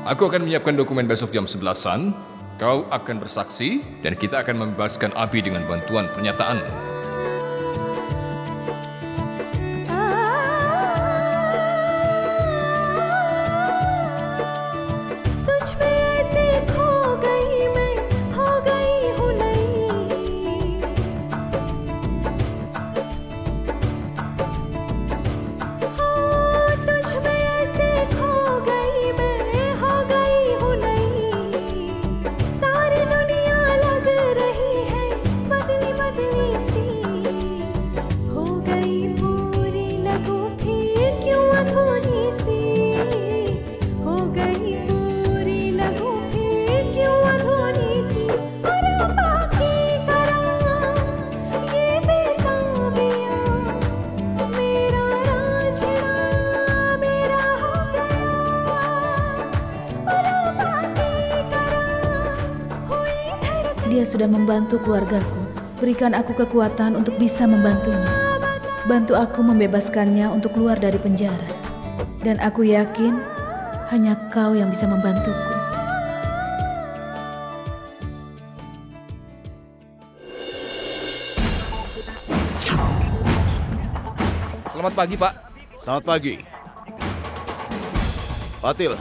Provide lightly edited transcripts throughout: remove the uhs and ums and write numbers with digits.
Aku akan menyiapkan dokumen besok jam 11-an. Kau akan bersaksi dan kita akan membebaskan Abi dengan bantuan pernyataan. Dia sudah membantu keluargaku. Berikan aku kekuatan untuk bisa membantunya. Bantu aku membebaskannya untuk keluar dari penjara. Dan aku yakin hanya Kau yang bisa membantuku. Selamat pagi, Pak. Selamat pagi. Patil,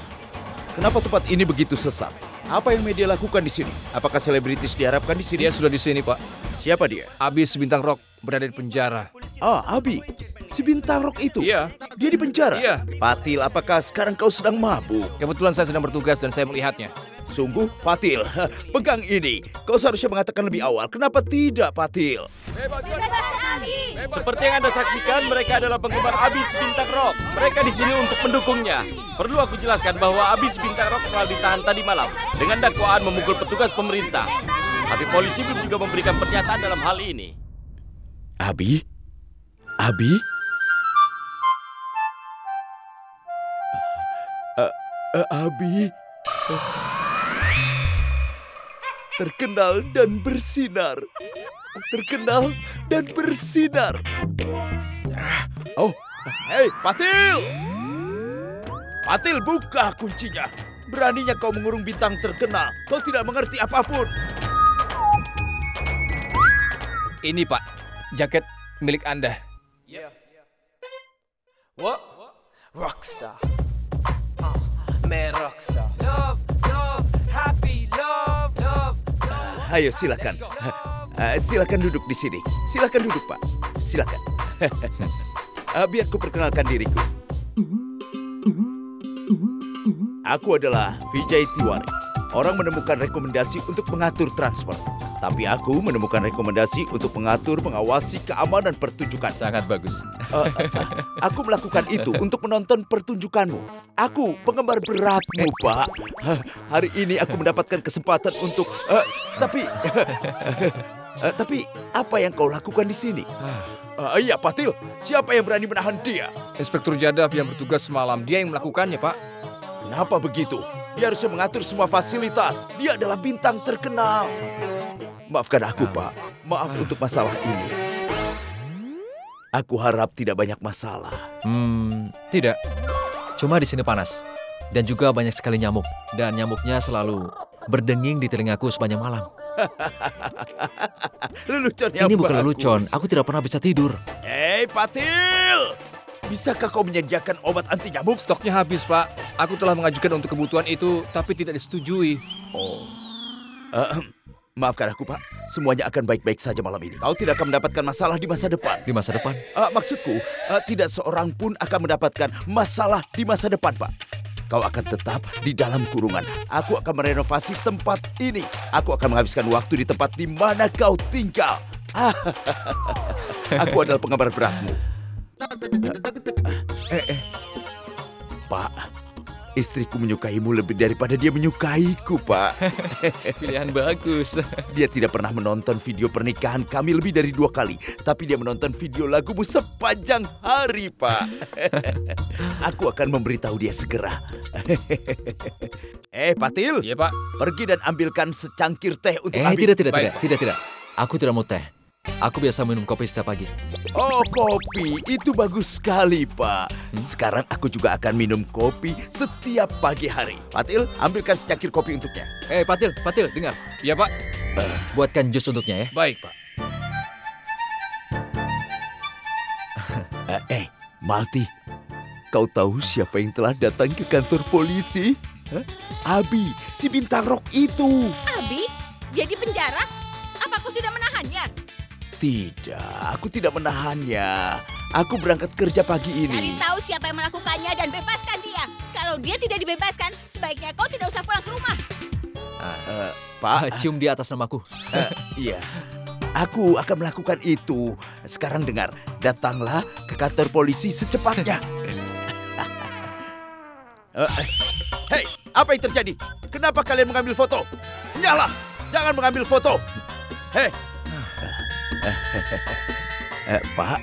kenapa tempat ini begitu sesak? Apa yang media lakukan di sini? Apakah selebritis diharapkan di sini? Dia sudah di sini, Pak. Siapa dia? Abi Bintang Rock berada di penjara. Ah, Abi. Si Bintang Rock itu? Iya. Dia di penjara? Iya. Patil, apakah sekarang kau sedang mabuk? Kebetulan saya sedang bertugas dan saya melihatnya. Sungguh, Patil. Pegang ini. Kau seharusnya mengatakan lebih awal. Kenapa tidak, Patil? Bebaskan Abi! Seperti yang Anda saksikan, mereka adalah penggemar Abis Bintang Rock. Mereka di sini untuk mendukungnya. Perlu aku jelaskan bahwa Abis Bintang Rock telah ditahan tadi malam dengan dakwaan memukul petugas pemerintah. Tapi polisi belum juga memberikan pernyataan dalam hal ini. Abi? Abi? Abi? Terkenal dan bersinar. Terkenal dan bersinar. Oh, hei, Patil! Patil, buka kuncinya. Beraninya kau mengurung bintang terkenal. Kau tidak mengerti apapun. Ini, Pak, jaket milik Anda. What? Rockstar. Man, rockstar. Love, love, happy, love, love, love. Ayo, silakan. Silakan duduk di sini. Silakan duduk, Pak. Silakan. Biar ku perkenalkan diriku. Aku adalah Vijay Tiwari. Orang menemukan rekomendasi untuk mengatur transfer. Tapi aku menemukan rekomendasi untuk mengatur, mengawasi keamanan pertunjukan. Sangat bagus. Aku melakukan itu untuk menonton pertunjukanmu. Aku penggemar beratmu, Pak. Hari ini aku mendapatkan kesempatan untuk... Tapi apa yang kau lakukan di sini? Iya, Patil. Siapa yang berani menahan dia? Inspektur Jadav yang bertugas semalam, dia yang melakukannya, Pak. Kenapa begitu? Dia harusnya mengatur semua fasilitas. Dia adalah bintang terkenal. Maafkan aku, Pak. Maaf untuk masalah ini. Aku harap tidak banyak masalah. Tidak. Cuma di sini panas. Dan juga banyak sekali nyamuk. Dan nyamuknya selalu berdenging di telingaku sepanjang malam. Lelucon yang Ini bukan bagus. lelucon. Aku tidak pernah bisa tidur. Hei, Patil! Bisakah kau menyediakan obat anti nyamuk? Stoknya habis, Pak. Aku telah mengajukan untuk kebutuhan itu, tapi tidak disetujui. Maafkan aku, Pak. Semuanya akan baik-baik saja malam ini. Kau tidak akan mendapatkan masalah di masa depan. Di masa depan? Maksudku, tidak seorang pun akan mendapatkan masalah di masa depan, Pak. Kau akan tetap di dalam kurungan. Aku akan merenovasi tempat ini. Aku akan menghabiskan waktu di tempat di mana kau tinggal. Aku adalah penggemar beratmu. Pak, istriku menyukaimu lebih daripada dia menyukaiku, Pak. Pilihan bagus. Dia tidak pernah menonton video pernikahan kami lebih dari 2 kali. Tapi dia menonton video lagumu sepanjang hari, Pak. Aku akan memberitahu dia segera. Patil. Iya, Pak. Pergi dan ambilkan secangkir teh untuk Abi. Tidak. Baik, Pak. Tidak. Aku tidak mau teh. Aku biasa minum kopi setiap pagi. Oh, kopi. Itu bagus sekali, Pak. Sekarang aku juga akan minum kopi setiap pagi hari. Patil, ambilkan secangkir kopi untuknya. Patil, dengar. Ya, Pak. Buatkan jus untuknya ya. Baik, Pak. Malti, kau tahu siapa yang telah datang ke kantor polisi? Abi, si bintang rock itu. Abi? Dia di penjara? Apa kau sudah menahannya? Tidak, aku tidak menahannya. Aku berangkat kerja pagi ini. Cari tahu siapa yang melakukannya dan bebaskan dia. Kalau dia tidak dibebaskan, sebaiknya kau tidak usah pulang ke rumah. Pak, Cium di atas namaku. iya. Aku akan melakukan itu. Sekarang dengar, datanglah ke kantor polisi secepatnya. Hei, apa yang terjadi? Kenapa kalian mengambil foto? Nyala, jangan mengambil foto. Hei. Pak,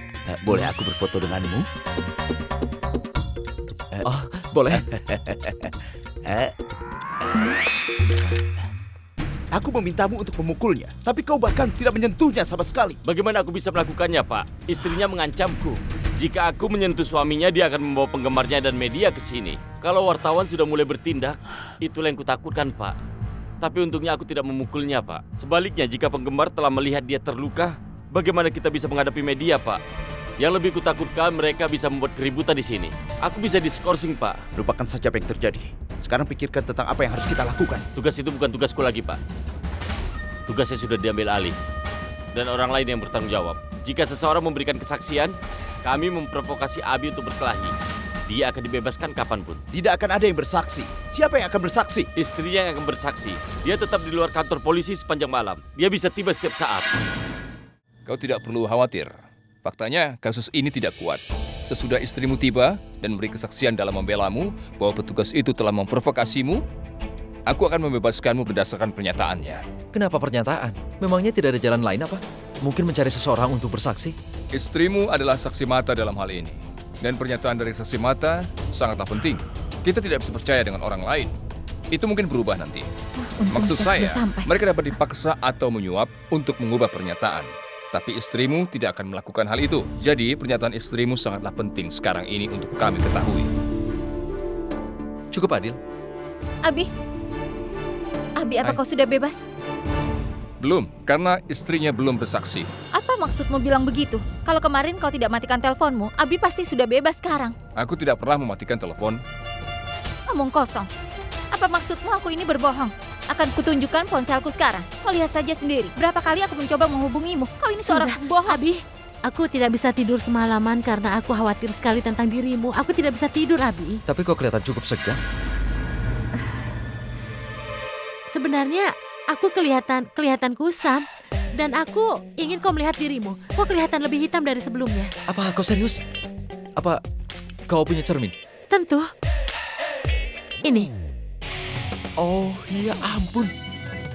boleh aku berfoto denganmu? Boleh. Aku memintamu untuk memukulnya, tapi kau bahkan tidak menyentuhnya sama sekali. Bagaimana aku bisa melakukannya, Pak? Istrinya mengancamku. Jika aku menyentuh suaminya, dia akan membawa penggemarnya dan media ke sini. Kalau wartawan sudah mulai bertindak, itulah yang kutakutkan, Pak. Tapi untungnya aku tidak memukulnya, Pak. Sebaliknya, jika penggemar telah melihat dia terluka, bagaimana kita bisa menghadapi media, Pak? Yang lebih kutakutkan mereka bisa membuat keributan di sini. Aku bisa diskorsing, Pak. Lupakan saja apa yang terjadi. Sekarang pikirkan tentang apa yang harus kita lakukan. Tugas itu bukan tugasku lagi, Pak. Tugasnya sudah diambil alih. Dan orang lain yang bertanggung jawab. Jika seseorang memberikan kesaksian, kami memprovokasi Abi untuk berkelahi. Dia akan dibebaskan kapanpun. Tidak akan ada yang bersaksi. Siapa yang akan bersaksi? Istrinya yang akan bersaksi. Dia tetap di luar kantor polisi sepanjang malam. Dia bisa tiba setiap saat. Kau tidak perlu khawatir. Faktanya, kasus ini tidak kuat. Sesudah istrimu tiba dan memberi kesaksian dalam membelamu bahwa petugas itu telah memprovokasimu, aku akan membebaskanmu berdasarkan pernyataannya. Kenapa pernyataan? Memangnya tidak ada jalan lain apa? Mungkin mencari seseorang untuk bersaksi? Istrimu adalah saksi mata dalam hal ini. Dan pernyataan dari saksi mata sangatlah penting. Kita tidak bisa percaya dengan orang lain. Itu mungkin berubah nanti. Maksud saya, mereka dapat dipaksa atau menyuap untuk mengubah pernyataan. Tapi istrimu tidak akan melakukan hal itu. Jadi pernyataan istrimu sangatlah penting sekarang ini untuk kami ketahui. Cukup adil. Abi, apa kau sudah bebas? Belum, karena istrinya belum bersaksi. Apa maksudmu bilang begitu? Kalau kemarin kau tidak matikan teleponmu, Abi pasti sudah bebas sekarang. Aku tidak pernah mematikan telepon. Omong kosong. Apa maksudmu aku ini berbohong? Akan kutunjukkan ponselku sekarang. Kau lihat saja sendiri. Berapa kali aku mencoba menghubungimu. Kau ini seorang pembohong. Abi, aku tidak bisa tidur semalaman karena aku khawatir sekali tentang dirimu. Aku tidak bisa tidur, Abi. Tapi kau kelihatan cukup segar. Sebenarnya aku kelihatan kusam. Dan aku ingin kau melihat dirimu. Kau kelihatan lebih hitam dari sebelumnya. Apa kau serius? Apa kau punya cermin? Tentu. Ini. Oh, ya ampun.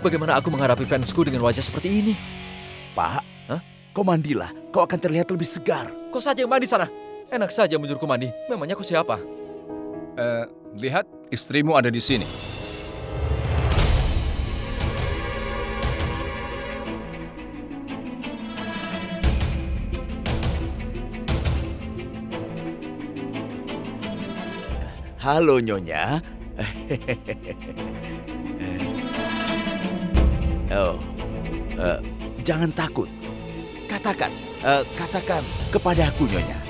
Bagaimana aku menghadapi fansku dengan wajah seperti ini? Pak, kau mandilah. Kau akan terlihat lebih segar. Kau saja yang mandi sana. Enak saja menyuruhku mandi. Memangnya kau siapa? Lihat, istrimu ada di sini. Halo, Nyonya. Jangan takut. Katakan kepadaku, Nyonya.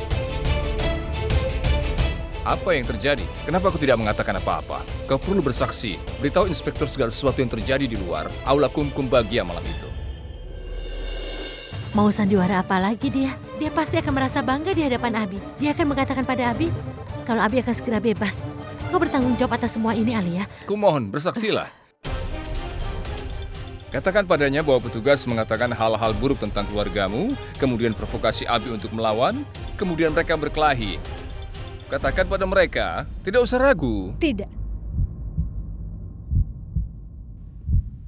Apa yang terjadi? Kenapa aku tidak mengatakan apa-apa? Kau perlu bersaksi. Beritahu inspektur segala sesuatu yang terjadi di luar Aula Kumkum Bahagia malam itu. Mau sandiwara apa lagi dia? Dia pasti akan merasa bangga di hadapan Abi. Dia akan mengatakan pada Abi, kalau Abi akan segera bebas. Kau bertanggung jawab atas semua ini, Alia. Kumohon, bersaksilah. Katakan padanya bahwa petugas mengatakan hal-hal buruk tentang keluargamu, kemudian provokasi Abi untuk melawan, kemudian mereka berkelahi. Katakan pada mereka, tidak usah ragu. Tidak.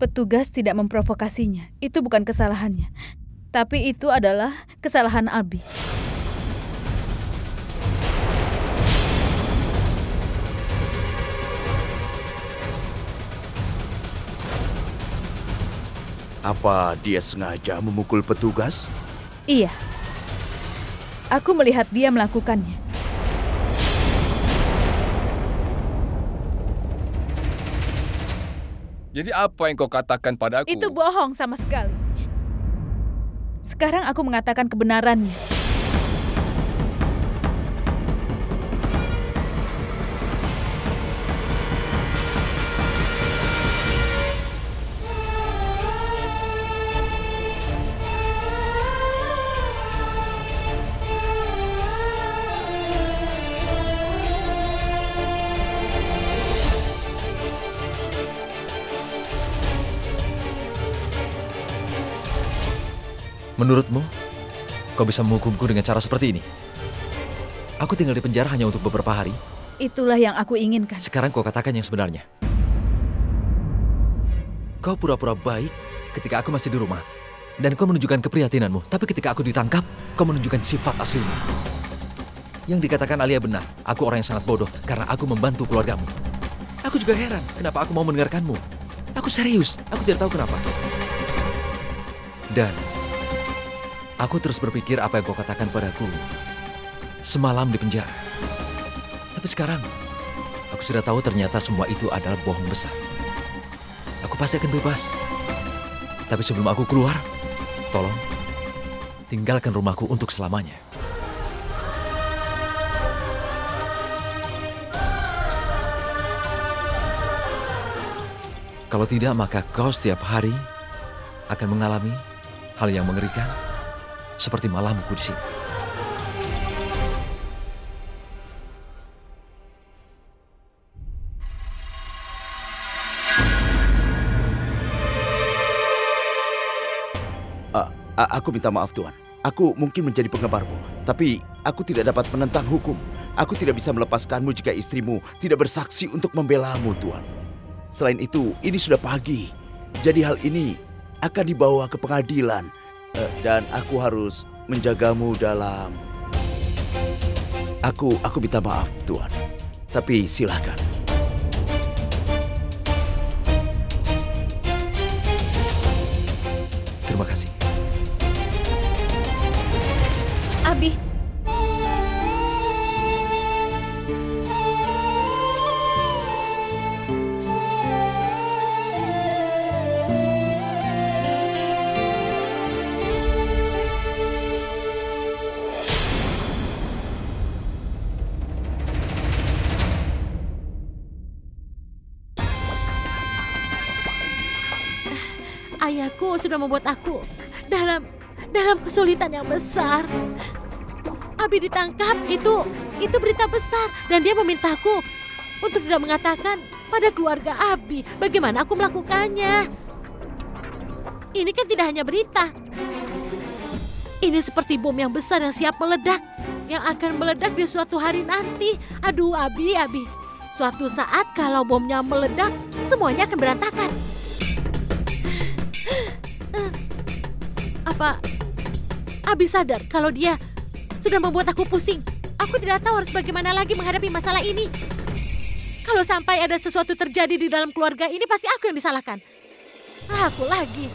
Petugas tidak memprovokasinya. Itu bukan kesalahannya. Tapi itu adalah kesalahan Abi. Apa dia sengaja memukul petugas? Iya. Aku melihat dia melakukannya. Jadi apa yang kau katakan padaku? Itu bohong sama sekali. Sekarang aku mengatakan kebenarannya. Menurutmu, kau bisa menghukumku dengan cara seperti ini? Aku tinggal di penjara hanya untuk beberapa hari. Itulah yang aku inginkan. Sekarang kau katakan yang sebenarnya. Kau pura-pura baik ketika aku masih di rumah. Dan kau menunjukkan keprihatinanmu. Tapi ketika aku ditangkap, kau menunjukkan sifat aslimu. Yang dikatakan Alia benar. Aku orang yang sangat bodoh karena aku membantu keluargamu. Aku juga heran kenapa aku mau mendengarkanmu. Aku serius. Aku tidak tahu kenapa. Dan aku terus berpikir apa yang kau katakan padaku semalam di penjara. Tapi sekarang, aku sudah tahu ternyata semua itu adalah bohong besar. Aku pasti akan bebas. Tapi sebelum aku keluar, tolong tinggalkan rumahku untuk selamanya. Kalau tidak, maka kau setiap hari akan mengalami hal yang mengerikan seperti malamku di sini. Aku minta maaf, Tuan. Aku mungkin menjadi penggemarmu, tapi aku tidak dapat menentang hukum. Aku tidak bisa melepaskanmu jika istrimu tidak bersaksi untuk membelamu, Tuan. Selain itu, ini sudah pagi. Jadi hal ini akan dibawa ke pengadilan. Dan aku harus menjagamu dalam... Aku minta maaf, Tuan. Tapi silakan. Terima kasih. Abi. Ayahku sudah membuat aku dalam kesulitan yang besar. Abi ditangkap, itu berita besar. Dan dia memintaku untuk tidak mengatakan pada keluarga Abi bagaimana aku melakukannya. Ini kan tidak hanya berita. Ini seperti bom yang besar yang siap meledak. Yang akan meledak di suatu hari nanti. Aduh Abi. Suatu saat kalau bomnya meledak, semuanya akan berantakan. Apa Abi sadar kalau dia sudah membuat aku pusing? Aku tidak tahu harus bagaimana lagi menghadapi masalah ini. Kalau sampai ada sesuatu terjadi di dalam keluarga ini, pasti aku yang disalahkan. Aku lagi.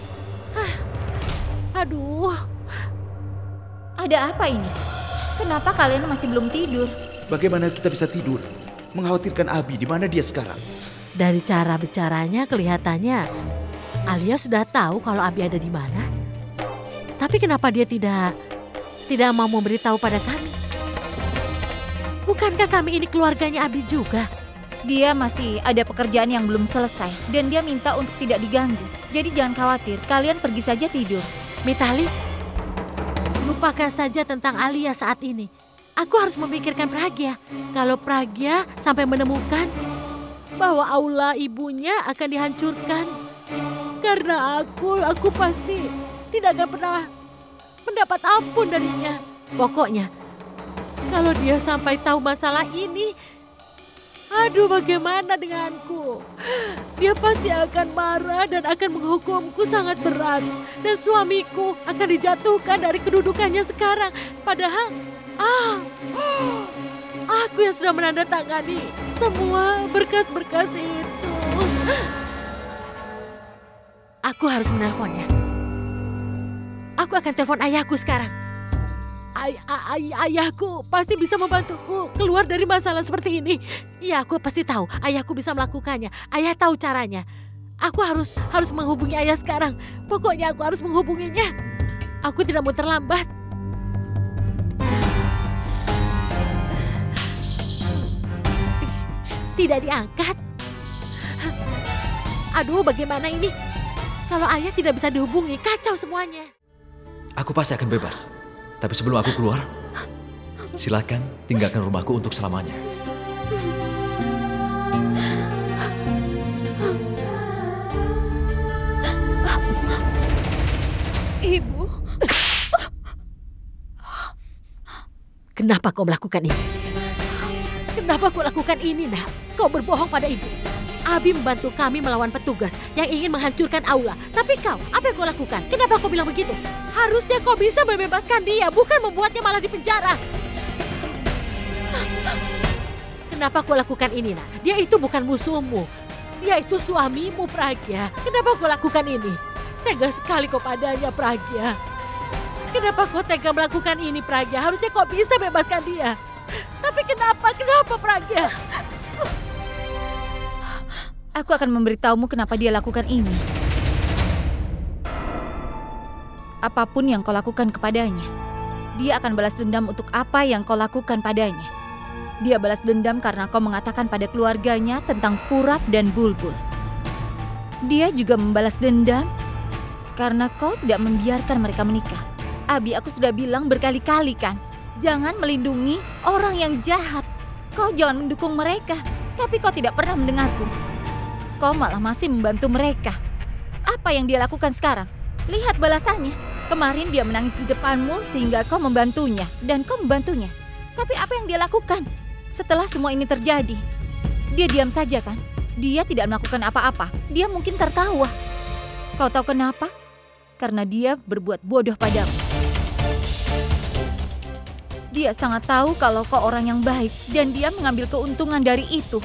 Aduh. Ada apa ini? Kenapa kalian masih belum tidur? Bagaimana kita bisa tidur? Mengkhawatirkan Abi, di mana dia sekarang? Dari cara bicaranya kelihatannya Alia sudah tahu kalau Abi ada di mana. Tapi kenapa dia tidak mau memberitahu pada kami? Bukankah kami ini keluarganya Abi juga? Dia masih ada pekerjaan yang belum selesai dan dia minta untuk tidak diganggu. Jadi jangan khawatir, kalian pergi saja tidur. Mitali, lupakan saja tentang Alia saat ini. Aku harus memikirkan Pragya. Kalau Pragya sampai menemukan bahwa aula ibunya akan dihancurkan. Karena aku pasti tidak akan pernah mendapat ampun darinya. Pokoknya, kalau dia sampai tahu masalah ini, aduh bagaimana denganku? Dia pasti akan marah dan akan menghukumku sangat berat. Dan suamiku akan dijatuhkan dari kedudukannya sekarang. Padahal, aku yang sudah menandatangani semua berkas-berkas itu. Aku harus menelponnya. Aku akan telepon ayahku sekarang. Ayahku pasti bisa membantuku keluar dari masalah seperti ini. Iya, aku pasti tahu. Ayahku bisa melakukannya. Ayah tahu caranya. Aku harus menghubungi ayah sekarang. Pokoknya aku harus menghubunginya. Aku tidak mau terlambat. Tidak diangkat. Aduh, bagaimana ini? Kalau ayah tidak bisa dihubungi, kacau semuanya. Aku pasti akan bebas. Tapi sebelum aku keluar, silakan tinggalkan rumahku untuk selamanya. Ibu. Kenapa kau melakukan ini? Kenapa kau lakukan ini, nak? Kau berbohong pada ibu. Abi membantu kami melawan petugas yang ingin menghancurkan aula. Tapi kau, apa yang kau lakukan? Kenapa kau bilang begitu? Harusnya kau bisa membebaskan dia, bukan membuatnya malah dipenjara. Kenapa kau lakukan ini, nak? Dia itu bukan musuhmu. Dia itu suamimu, Pragya. Kenapa kau lakukan ini? Tega sekali kau padanya, Pragya. Kenapa kau tega melakukan ini, Pragya? Harusnya kau bisa bebaskan dia. Tapi kenapa Pragya? Aku akan memberitahumu kenapa dia lakukan ini. Apapun yang kau lakukan kepadanya, dia akan balas dendam untuk apa yang kau lakukan padanya. Dia balas dendam karena kau mengatakan pada keluarganya tentang Purap dan Bulbul. Dia juga membalas dendam karena kau tidak membiarkan mereka menikah. Abi, aku sudah bilang berkali-kali kan, jangan melindungi orang yang jahat. Kau jangan mendukung mereka, tapi kau tidak pernah mendengarku. Kau malah masih membantu mereka. Apa yang dia lakukan sekarang? Lihat balasannya. Kemarin dia menangis di depanmu sehingga kau membantunya. Dan kau membantunya. Tapi apa yang dia lakukan? Setelah semua ini terjadi, dia diam saja kan? Dia tidak melakukan apa-apa. Dia mungkin tertawa. Kau tahu kenapa? Karena dia berbuat bodoh padamu. Dia sangat tahu kalau kau orang yang baik dan dia mengambil keuntungan dari itu.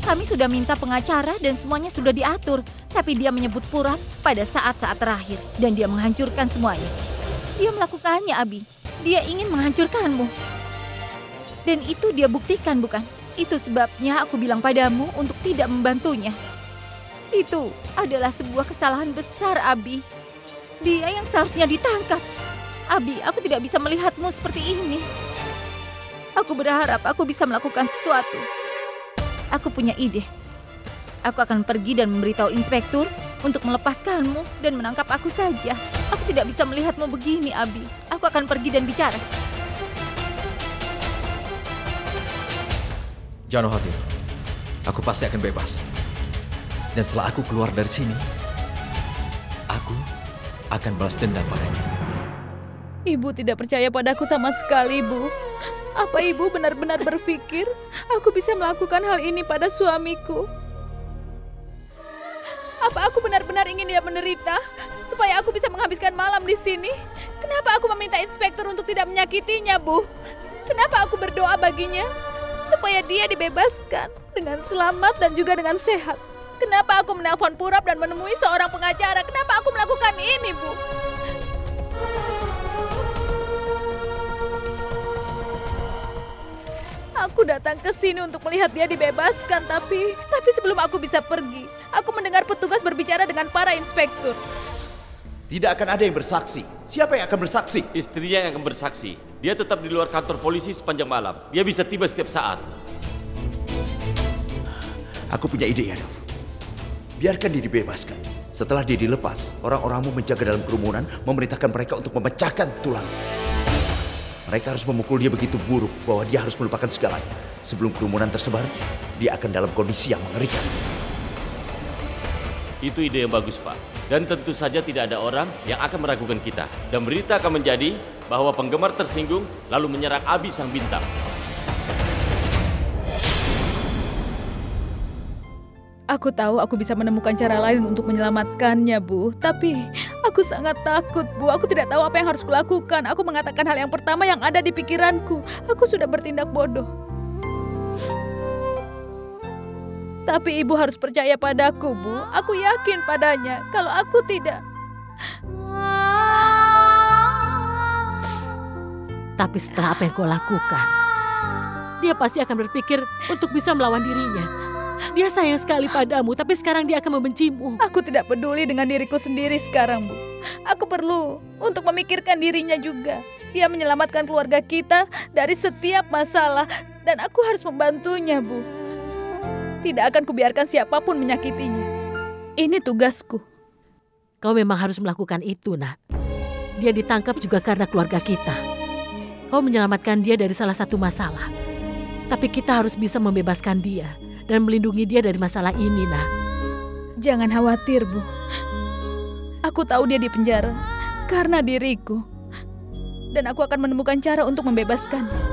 Kami sudah minta pengacara dan semuanya sudah diatur. Tapi dia menyebut Purap pada saat-saat terakhir. Dan dia menghancurkan semuanya. Dia melakukannya, Abi. Dia ingin menghancurkanmu. Dan itu dia buktikan, bukan? Itu sebabnya aku bilang padamu untuk tidak membantunya. Itu adalah sebuah kesalahan besar, Abi. Dia yang seharusnya ditangkap. Abi, aku tidak bisa melihatmu seperti ini. Aku berharap aku bisa melakukan sesuatu. Aku punya ide. Aku akan pergi dan memberitahu inspektur untuk melepaskanmu dan menangkap aku saja. Aku tidak bisa melihatmu begini, Abi. Aku akan pergi dan bicara. Jangan khawatir. Aku pasti akan bebas. Dan setelah aku keluar dari sini, aku akan balas dendam padanya. Ibu tidak percaya padaku sama sekali, Bu. Apa ibu benar-benar berpikir aku bisa melakukan hal ini pada suamiku? Apa aku benar-benar ingin dia menderita supaya aku bisa menghabiskan malam di sini? Kenapa aku meminta inspektur untuk tidak menyakitinya, Bu? Kenapa aku berdoa baginya supaya dia dibebaskan dengan selamat dan juga dengan sehat? Kenapa aku menelpon Purap dan menemui seorang pengacara? Kenapa aku melakukan ini, Bu? Aku datang ke sini untuk melihat dia dibebaskan, tapi sebelum aku bisa pergi, aku mendengar petugas berbicara dengan para inspektur. Tidak akan ada yang bersaksi. Siapa yang akan bersaksi? Istrinya yang akan bersaksi. Dia tetap di luar kantor polisi sepanjang malam. Dia bisa tiba setiap saat. Aku punya ide, Yadav. Biarkan dia dibebaskan. Setelah dia dilepas, orang-orangmu menjaga dalam kerumunan, memerintahkan mereka untuk memecahkan tulangnya. Mereka harus memukul dia begitu buruk bahwa dia harus melupakan segalanya. Sebelum kerumunan tersebar, dia akan dalam kondisi yang mengerikan. Itu ide yang bagus, Pak. Dan tentu saja tidak ada orang yang akan meragukan kita. Dan berita akan menjadi bahwa penggemar tersinggung lalu menyerang Abi sang bintang. Aku tahu aku bisa menemukan cara lain untuk menyelamatkannya, Bu. Tapi aku sangat takut, Bu. Aku tidak tahu apa yang harus kulakukan. Aku mengatakan hal yang pertama yang ada di pikiranku. Aku sudah bertindak bodoh. Tapi Ibu harus percaya padaku, Bu. Aku yakin padanya. Kalau aku tidak... Tetapi setelah apa yang kau lakukan, dia pasti akan berpikir untuk bisa melawan dirinya. Dia sayang sekali padamu, tapi sekarang dia akan membencimu. Aku tidak peduli dengan diriku sendiri sekarang, Bu. Aku perlu untuk memikirkan dirinya juga. Dia menyelamatkan keluarga kita dari setiap masalah dan aku harus membantunya, Bu. Tidak akan kubiarkan siapapun menyakitinya. Ini tugasku. Kau memang harus melakukan itu, Nak. Dia ditangkap juga karena keluarga kita. Kau menyelamatkan dia dari salah satu masalah. Tapi kita harus bisa membebaskan dia dan melindungi dia dari masalah ini, Nak. Jangan khawatir, Bu. Aku tahu dia di penjara karena diriku. Dan aku akan menemukan cara untuk membebaskannya.